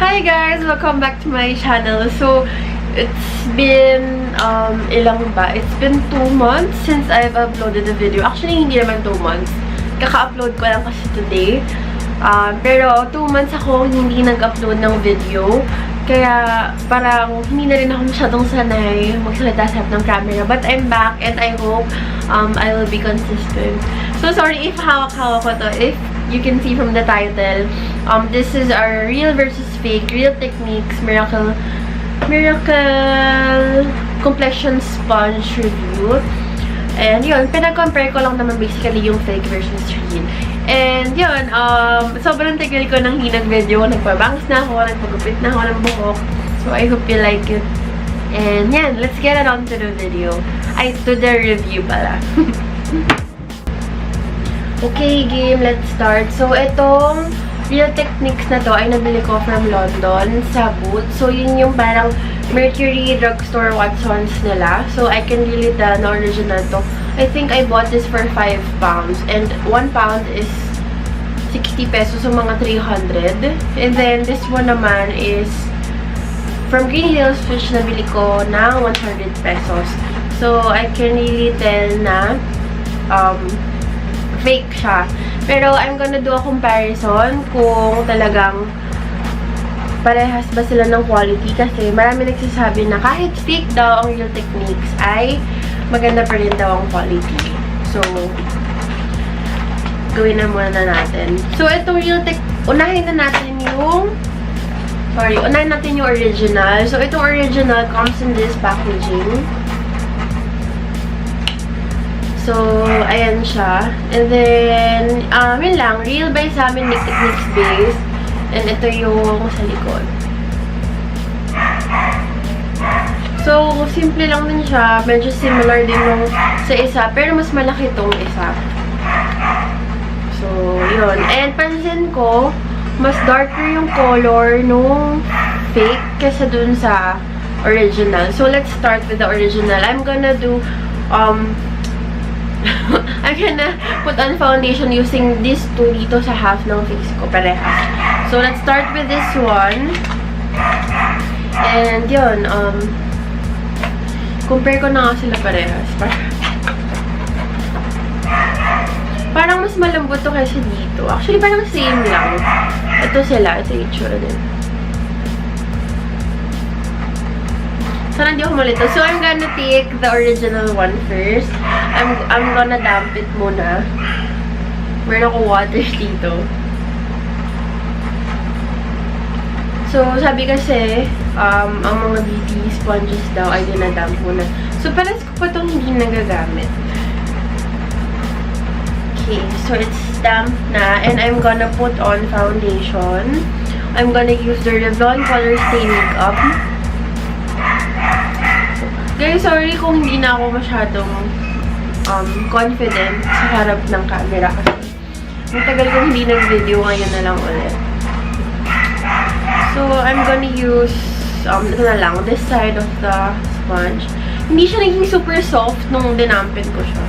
Hi guys! Welcome back to my channel. So, it's been, ilang ba? It's been 2 months since I've uploaded a video. Actually, hindi naman 2 months. Kaka-upload ko lang kasi today. Pero 2 months ako hindi nag-upload ng video. Kaya parang hindi na rin ako masyadong sanay magsalita sa harap ng camera. But I'm back and I hope I will be consistent. So, sorry if hawak-hawak ko to. If you can see from the title, this is our real versus fake, real techniques, miracle complexion sponge review. And yun, pinag-compare ko lang naman basically yung fake versus real. And yun, sobrang tagal ko nang hinag video. Nagpabangs na ako, nagpagupit na ako ng buhok. So I hope you like it. And yan, let's get on to the video. To the review pala. Okay, game, let's start. So, itong real techniques na to ay nabili ko from London sa Boots. So, yun yung parang Mercury Drugstore Watsons nila. So, I can really tell na original to. I think I bought this for 5 pounds. And 1 pound is 60 pesos. So, mga 300. And then, this one naman is from Green Hills Fish. Nabili ko na 100 pesos. So, I can really tell na fake siya. Pero, I'm gonna do a comparison kung talagang parehas ba sila ng quality. Kasi, marami nagsasabi na kahit fake daw ang real techniques ay maganda pa rin daw ang quality. So, gawin na muna natin. So, itong real unahin natin yung original. So, itong original comes in this packaging. So, ayan siya. And then, yun lang. Real by sa amin, techniques base. And ito yung sa likod. So, simple lang din siya. Medyo similar din nung sa isa. Pero mas malaki itong isa. So, yun. And pansin ko, mas darker yung color nung fake kesa dun sa original. So, let's start with the original. I'm gonna do, I'm gonna put on foundation using these two dito sa half ng face ko, parehas. So, let's start with this one. And, yun, compare ko na nga sila parehas. Parang mas malambot to kaysa dito. Actually, parang same lang. Ito sila. Ito yung itsura din. Sana hindi ako malito. So, I'm gonna take the original one first. I'm gonna damp it muna. Meron ako water dito. So, sabi kasi, ang mga beauty sponges daw ay dinadamp muna. So, parang ko pa itong hindi nagagamit. Okay, so it's damped na. And I'm gonna put on foundation. I'm gonna use the Revlon Color Stay Makeup. Guys, sorry kung hindi na ako masyadong confident sa harap ng camera kasi matagal kong hindi nag-video, ngayon na lang ulit. So, I'm gonna use ito na lang, this side of the sponge. Hindi siya naging super soft nung dinampin ko siya.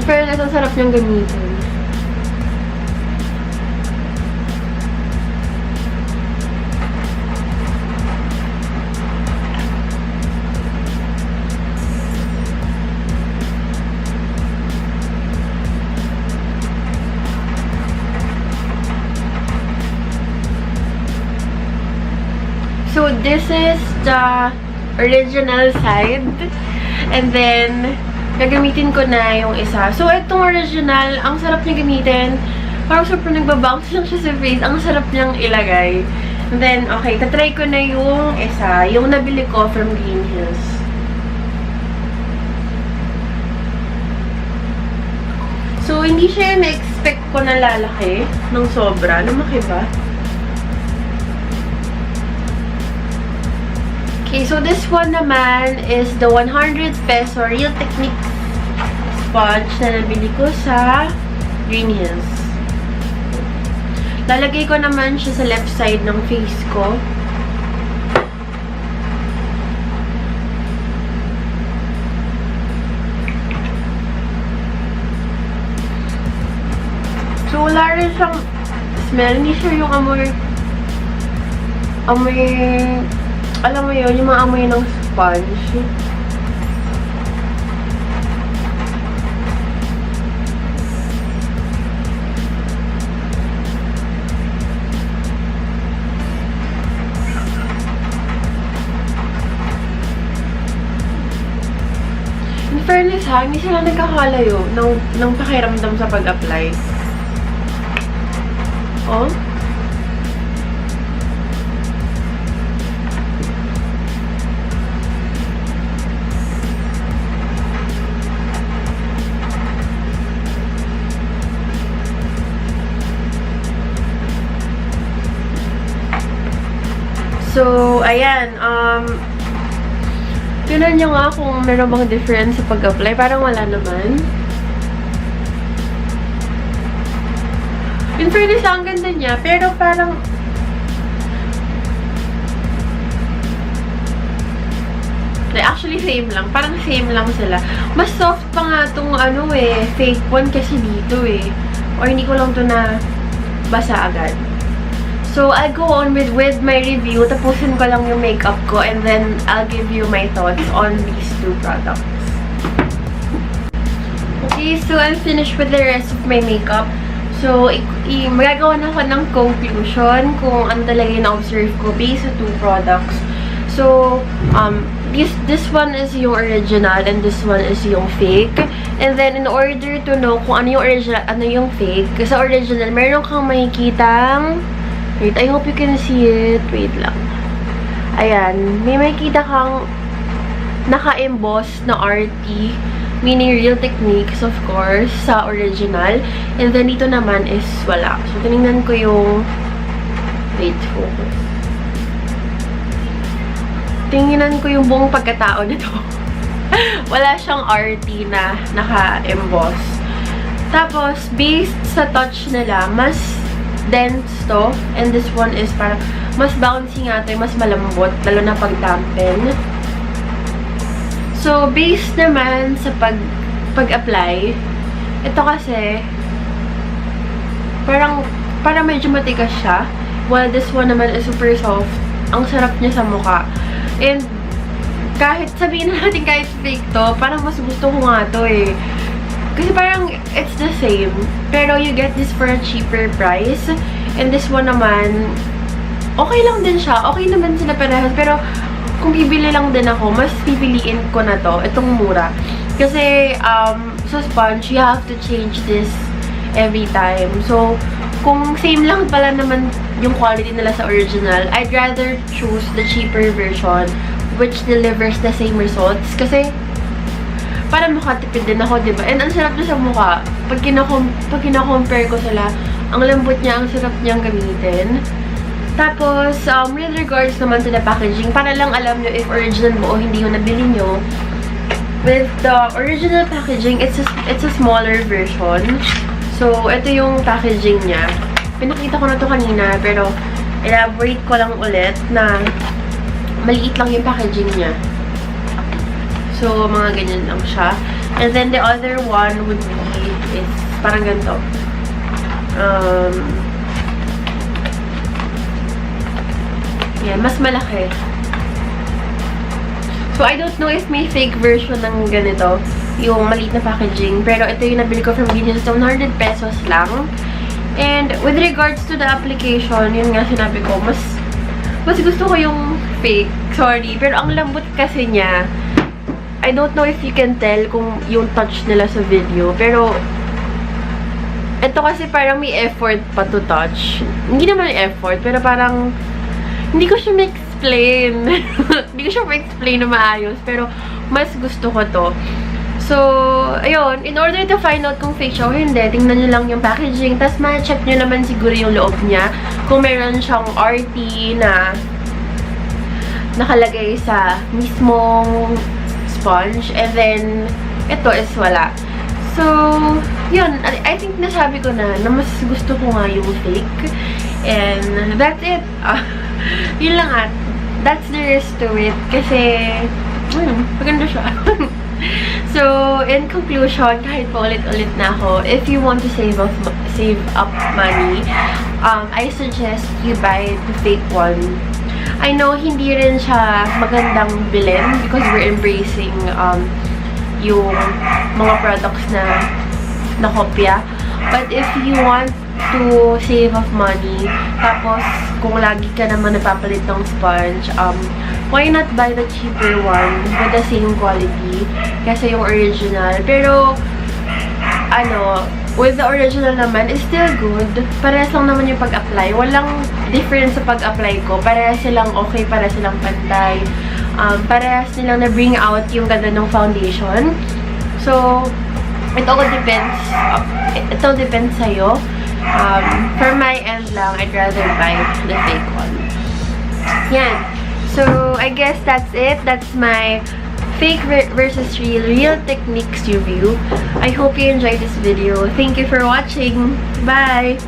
Pero ang sarap niyang gamitin. So, this is the original side. And then, gagamitin ko na yung isa. So, itong original, ang sarap niya gamitin. Parang super nagbabounce lang siya sa face. Ang sarap niyang ilagay. And then, okay, tatry ko na yung isa. Yung nabili ko from Green Hills. So, hindi siya yung na-expect ko na lalaki ng sobra. Lumaki ba? Okay, so this one naman is the 100 peso Real Technique sponge na nabili ko sa Green Hills. Lalagay ko naman siya sa left side ng face ko. So, wala rin siyang smell. Hindi siya yung amoy, alam mo yun, yung mga amoy ng sponge. In fairness ha, hindi sila nagkakalayo ng pakiramdam sa pag-apply. Oh? So, ayan, tingnan nyo nga kung meron bang difference sa pag-apply. Parang wala naman. In fairness, ang ganda niya, pero parang actually, same lang. Parang same lang sila. Mas soft pa nga itong fake one kasi dito Or hindi ko lang ito na basa agad. So, I'll go on with my review. Tapusin ko lang yung makeup ko and then I'll give you my thoughts on these two products. Okay, so I'll finish with the rest of my makeup. So, magagawa na ako ng conclusion kung ano talaga yung na-observe ko based sa two products. So, this one is yung original and this one is yung fake. And then, in order to know kung ano yung original, ano yung fake, sa original, meron kang makikitang, wait, I hope you can see it. Wait lang. Ayan, may makikita kang naka-emboss na RT, meaning Real Techniques, of course, sa original. And then, dito naman is wala. So, tinignan ko yung, wait, focus. Tingnan ko yung buong pagkatao nito. Wala siyang RT na naka-emboss. Tapos, based sa touch nila, mas dense to. And this one is parang mas bouncy nga to, mas malambot, lalo na pag-dampen. So, based naman sa pag-apply, ito kasi, parang medyo matigas siya. While this one naman is super soft. Ang sarap niya sa mukha. And, kahit sabihin natin kahit fake to, parang mas gusto ko nga to Kasi parang, it's the same. Pero you get this for a cheaper price. And this one naman, okay lang din siya. Okay naman sila parehas. Pero, kung bibili lang din ako, mas pipiliin ko na to. Itong mura. Kasi, sa sponge, you have to change this every time. So, kung same lang pala naman yung quality nila sa original, I'd rather choose the cheaper version which delivers the same results. Kasi, para makatipid din ako, diba? And ang sarap na sa mukha. Pag kina-compare ko sila, ang lambot niya, ang sarap niyang gamitin. Tapos, with regards naman to the packaging, para lang alam nyo if original mo o hindi yung nabili nyo, with the original packaging, it's a smaller version. So, ito yung packaging niya. Pinakita ko na to kanina, pero elaborate ko lang ulit na maliit lang yung packaging niya. So, mga ganyan lang siya. And then, the other one would be, is parang ganito. Yan, mas malaki. So, I don't know if may fake version ng ganito, yung maliit na packaging. Pero, ito yung nabili ko from Vehneesiah, 100 pesos lang. And, with regards to the application, yun nga sinabi ko, mas gusto ko yung fake. Sorry. Pero, ang lambot kasi niya. I don't know if you can tell kung yung touch nila sa video. Pero, ito kasi parang may effort pa to touch. Hindi naman effort, pero parang hindi ko siya ma-explain. Hindi ko siya ma-explain na maayos. Pero, mas gusto ko to. So, ayun, in order to find out kung fake siya o hindi, tingnan nyo lang yung packaging, tapos ma-check nyo naman siguro yung loob niya. Kung meron siyang RT na nakalagay sa mismong sponge, and then, ito is wala. So, yun, I think nasabi ko na mas gusto ko nga yung fake. And, that's it. Yun lang at, that's the rest to it. Kasi, maganda siya. So, in conclusion, kahit pa ulit-ulit na ako, if you want to save up money, I suggest you buy the fake one. I know, hindi rin siya magandang bilhin because we're embracing yung mga products na kopya. But if you want to save up money, tapos kung lagi ka naman napapalit ng sponge, why not buy the cheaper one with the same quality kasi yung original. Pero, with the original naman, is still good. Parehas lang naman yung pag-apply. Walang difference sa pag-apply ko. Parehas silang okay, parehas silang pantay. Parehas nilang na-bring out yung ganda ng foundation. So, it all depends sa'yo. For my end lang, I'd rather buy the fake one. Yan. So, I guess that's it. That's my fake versus real techniques review. I hope you enjoyed this video. Thank you for watching. Bye!